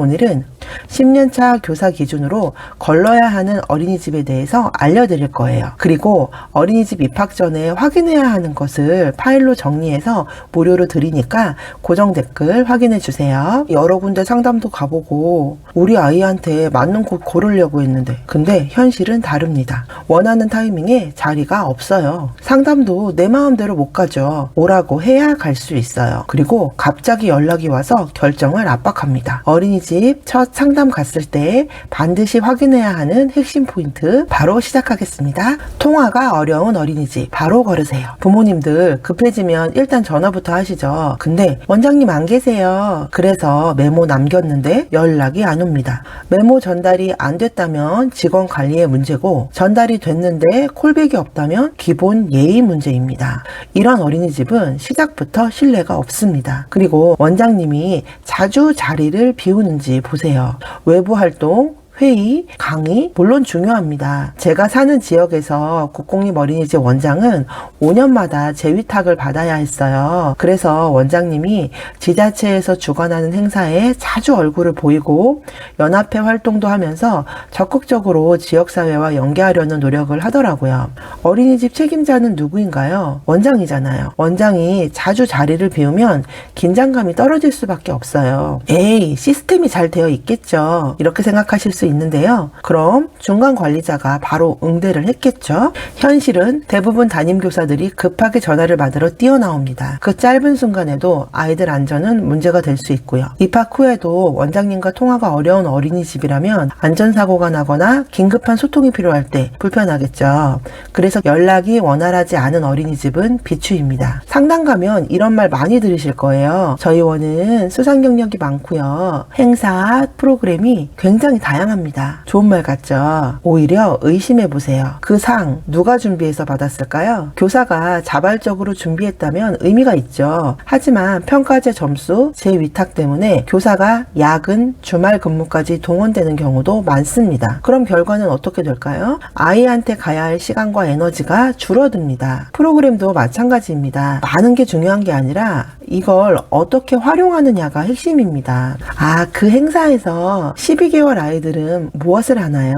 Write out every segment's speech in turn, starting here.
오늘은 10년차 교사 기준으로 걸러야 하는 어린이집에 대해서 알려드릴 거예요. 그리고 어린이집 입학 전에 확인해야 하는 것을 파일로 정리해서 무료로 드리니까 고정 댓글 확인해 주세요. 여러 군데 상담도 가보고 우리 아이한테 맞는 곳 고르려고 했는데 근데 현실은 다릅니다. 원하는 타이밍에 자리가 없어요. 상담도 내 마음대로 못 가죠. 오라고 해야 갈 수 있어요. 그리고 갑자기 연락이 와서 결정을 압박합니다. 어린이집 첫 상담 갔을 때 반드시 확인해야 하는 핵심 포인트 바로 시작하겠습니다. 통화가 어려운 어린이집 바로 걸으세요. 부모님들 급해지면 일단 전화부터 하시죠. 근데 원장님 안 계세요. 그래서 메모 남겼는데 연락이 안 옵니다. 메모 전달이 안 됐다면 직원 관리의 문제고 전달이 됐는데 콜백이 없다면 기본 예의 문제입니다. 이런 어린이집은 시작부터 신뢰가 없습니다. 그리고 원장님이 자주 자리를 비우는지 보세요. 외부 활동, 회의, 강의 물론 중요합니다. 제가 사는 지역에서 국공립 어린이집 원장은 5년마다 재위탁을 받아야 했어요. 그래서 원장님이 지자체에서 주관하는 행사에 자주 얼굴을 보이고 연합회 활동도 하면서 적극적으로 지역사회와 연계하려는 노력을 하더라고요. 어린이집 책임자는 누구인가요? 원장이잖아요. 원장이 자주 자리를 비우면 긴장감이 떨어질 수밖에 없어요. 에이, 시스템이 잘 되어 있겠죠. 이렇게 생각하실 수 있는데요. 그럼 중간 관리자가 바로 응대를 했겠죠. 현실은 대부분 담임교사들이 급하게 전화를 받으러 뛰어나옵니다. 그 짧은 순간에도 아이들 안전은 문제가 될 수 있고요. 입학 후에도 원장님과 통화가 어려운 어린이집이라면 안전사고가 나거나 긴급한 소통이 필요할 때 불편하겠죠. 그래서 연락이 원활하지 않은 어린이집은 비추입니다. 상담 가면 이런 말 많이 들으실 거예요. 저희 원은 수상 경력이 많고요. 행사, 프로그램이 굉장히 다양합니다. 좋은 말 같죠? 오히려 의심해보세요. 그 상 누가 준비해서 받았을까요? 교사가 자발적으로 준비했다면 의미가 있죠. 하지만 평가제 점수, 재위탁 때문에 교사가 야근, 주말 근무까지 동원되는 경우도 많습니다. 그럼 결과는 어떻게 될까요? 아이한테 가야 할 시간과 에너지가 줄어듭니다. 프로그램도 마찬가지입니다. 많은 게 중요한 게 아니라 이걸 어떻게 활용하느냐가 핵심입니다. 그 행사에서 12개월 아이들은 무엇을 하나요?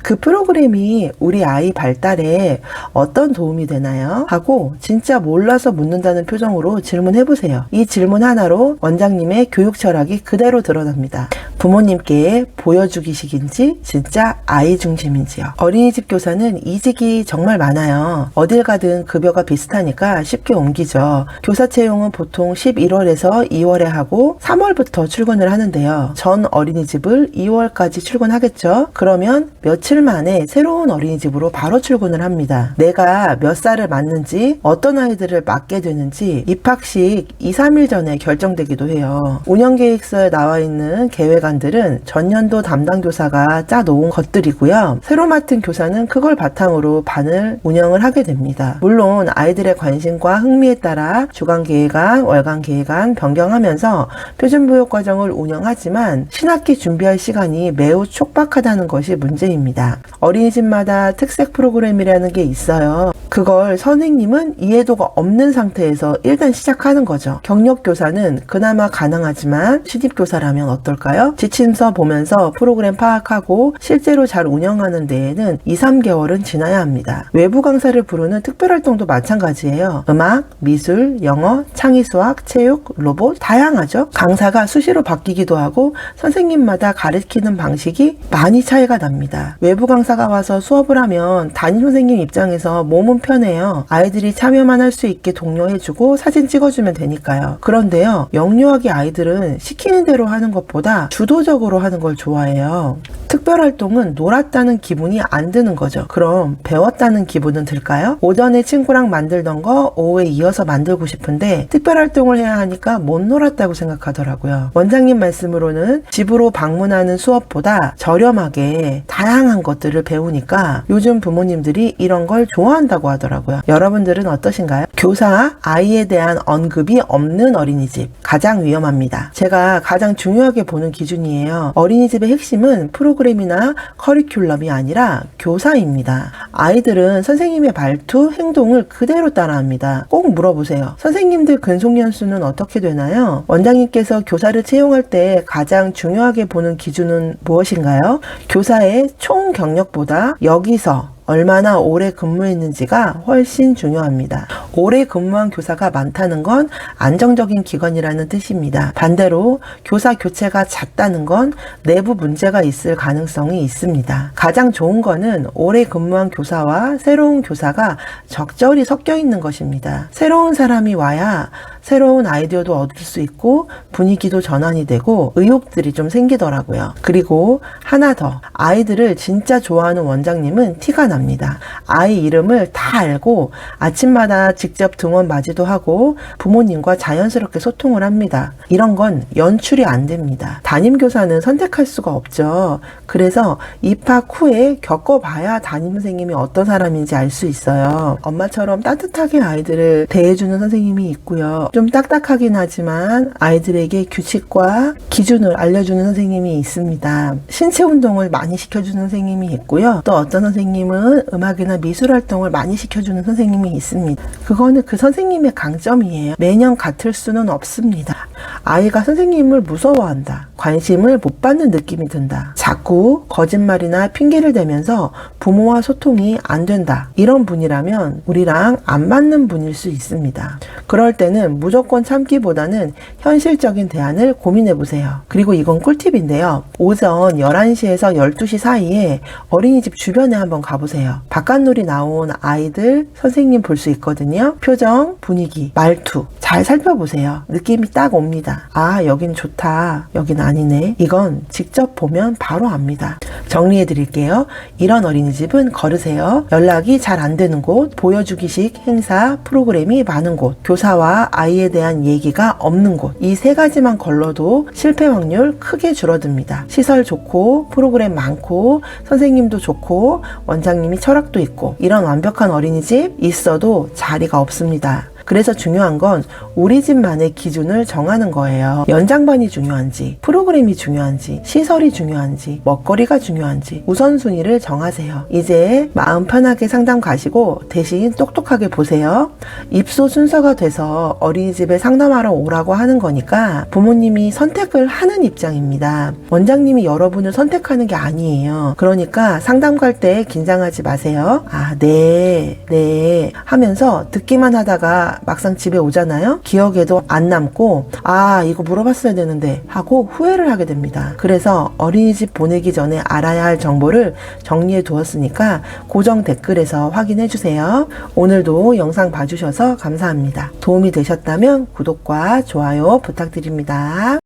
그 프로그램이 우리 아이 발달에 어떤 도움이 되나요? 하고 진짜 몰라서 묻는다는 표정으로 질문해보세요. 이 질문 하나로 원장님의 교육 철학이 그대로 드러납니다. 부모님께 보여주기식인지 진짜 아이 중심인지요. 어린이집 교사는 이직이 정말 많아요. 어딜 가든 급여가 비슷하니까 쉽게 옮기죠. 교사 채용은 보통 11월에서 2월에 하고 3월부터 출근을 하는데요. 전 어린이집을 2월까지 출근하겠죠. 그러면 며칠 만에 새로운 어린이집으로 바로 출근을 합니다. 내가 몇 살을 맞는지 어떤 아이들을 맡게 되는지 입학식 2, 3일 전에 결정되기도 해요. 운영계획서에 나와 있는 계획안들은 전년도 담당 교사가 짜놓은 것들이고요. 새로 맡은 교사는 그걸 바탕으로 반을 운영을 하게 됩니다. 물론 아이들의 관심과 흥미에 따라 주간 계획안, 월간 계획안 변경하면서 표준교육 과정을 운영하지만 신학기 준비할 시간이 매우 촉박하다는 것이 문제입니다. 어린이집마다 특색 프로그램이라는 게 있어요. 그걸 선생님은 이해도가 없는 상태에서 일단 시작하는 거죠. 경력교사는 그나마 가능하지만 신입교사라면 어떨까요? 지침서 보면서 프로그램 파악하고 실제로 잘 운영하는 데에는 2, 3개월은 지나야 합니다. 외부 강사를 부르는 특별활동도 마찬가지예요. 음악, 미술, 영어, 창의수학, 체육, 로봇 다양하죠. 강사가 수시로 바뀌기도 하고 선생님마다 가르치는 방식이 많이 차이가 납니다. 외부 강사가 와서 수업을 하면 담임 선생님 입장에서 몸은 편해요. 아이들이 참여만 할 수 있게 독려해주고 사진 찍어주면 되니까요. 그런데요, 영유아기 아이들은 시키는 대로 하는 것보다 주도적으로 하는 걸 좋아해요. 특별활동은 놀았다는 기분이 안 드는 거죠. 그럼 배웠다는 기분은 들까요? 오전에 친구랑 만들던 거 오후에 이어서 만들고 싶은데 특별활동을 해야 하니까 못 놀았다고 생각하더라고요. 원장님 말씀으로는 집으로 방문하는 수업보다 저렴하게 다양한 것들을 배우니까 요즘 부모님들이 이런 걸 좋아한다고 하더라고요. 여러분들은 어떠신가요? 교사, 아이에 대한 언급이 없는 어린이집 가장 위험합니다. 제가 가장 중요하게 보는 기준이에요. 어린이집의 핵심은 프로그램이나 커리큘럼이 아니라 교사입니다. 아이들은 선생님의 말투, 행동을 그대로 따라합니다. 꼭 물어보세요. 선생님들 근속연수는 어떻게 되나요? 원장님께서 교사를 채용할 때 가장 중요하게 보는 기준은 무엇인가요? 교사의 총 경력보다 여기서 얼마나 오래 근무했는지가 훨씬 중요합니다. 오래 근무한 교사가 많다는 건 안정적인 기관이라는 뜻입니다. 반대로 교사 교체가 잦다는 건 내부 문제가 있을 가능성이 있습니다. 가장 좋은 거는 오래 근무한 교사와 새로운 교사가 적절히 섞여 있는 것입니다. 새로운 사람이 와야 새로운 아이디어도 얻을 수 있고 분위기도 전환이 되고 의욕들이 좀 생기더라고요. 그리고 하나 더, 아이들을 진짜 좋아하는 원장님은 티가 납니다. 아이 이름을 다 알고 아침마다 직접 등원 맞이도 하고 부모님과 자연스럽게 소통을 합니다. 이런 건 연출이 안 됩니다. 담임교사는 선택할 수가 없죠. 그래서 입학 후에 겪어봐야 담임선생님이 어떤 사람인지 알 수 있어요. 엄마처럼 따뜻하게 아이들을 대해주는 선생님이 있고요. 좀 딱딱하긴 하지만 아이들에게 규칙과 기준을 알려주는 선생님이 있습니다. 신체 운동을 많이 시켜주는 선생님이 있고요. 또 어떤 선생님은 음악이나 미술 활동을 많이 시켜주는 선생님이 있습니다. 그거는 그 선생님의 강점이에요. 매년 같을 수는 없습니다. 아이가 선생님을 무서워한다. 관심을 못 받는 느낌이 든다. 자꾸 거짓말이나 핑계를 대면서 부모와 소통이 안 된다. 이런 분이라면 우리랑 안 맞는 분일 수 있습니다. 그럴 때는 무조건 참기보다는 현실적인 대안을 고민해 보세요. 그리고 이건 꿀팁인데요. 오전 11시에서 12시 사이에 어린이집 주변에 한번 가보세요. 바깥놀이 나온 아이들, 선생님 볼 수 있거든요. 표정, 분위기, 말투 잘 살펴보세요. 느낌이 딱 옵니다. 아, 여긴 좋다. 여긴 아니네. 이건 직접 보면 바로 압니다. 정리해 드릴게요. 이런 어린이집은 거르세요. 연락이 잘 안 되는 곳, 보여주기식 행사, 프로그램이 많은 곳, 교사와 아이에 대한 얘기가 없는 곳. 이 세 가지만 걸러도 실패 확률 크게 줄어듭니다. 시설 좋고, 프로그램 많고, 선생님도 좋고, 원장님이 철학도 있고, 이런 완벽한 어린이집 있어도 자리가 없습니다. 그래서 중요한 건 우리 집만의 기준을 정하는 거예요. 연장반이 중요한지, 프로그램이 중요한지, 시설이 중요한지, 먹거리가 중요한지 우선순위를 정하세요. 이제 마음 편하게 상담 가시고 대신 똑똑하게 보세요. 입소 순서가 돼서 어린이집에 상담하러 오라고 하는 거니까 부모님이 선택을 하는 입장입니다. 원장님이 여러분을 선택하는 게 아니에요. 그러니까 상담 갈 때 긴장하지 마세요. 아, 네 하면서 듣기만 하다가 막상 집에 오잖아요. 기억에도 안 남고 아, 이거 물어봤어야 되는데 하고 후회를 하게 됩니다. 그래서 어린이집 보내기 전에 알아야 할 정보를 정리해 두었으니까 고정 댓글에서 확인해 주세요. 오늘도 영상 봐주셔서 감사합니다. 도움이 되셨다면 구독과 좋아요 부탁드립니다.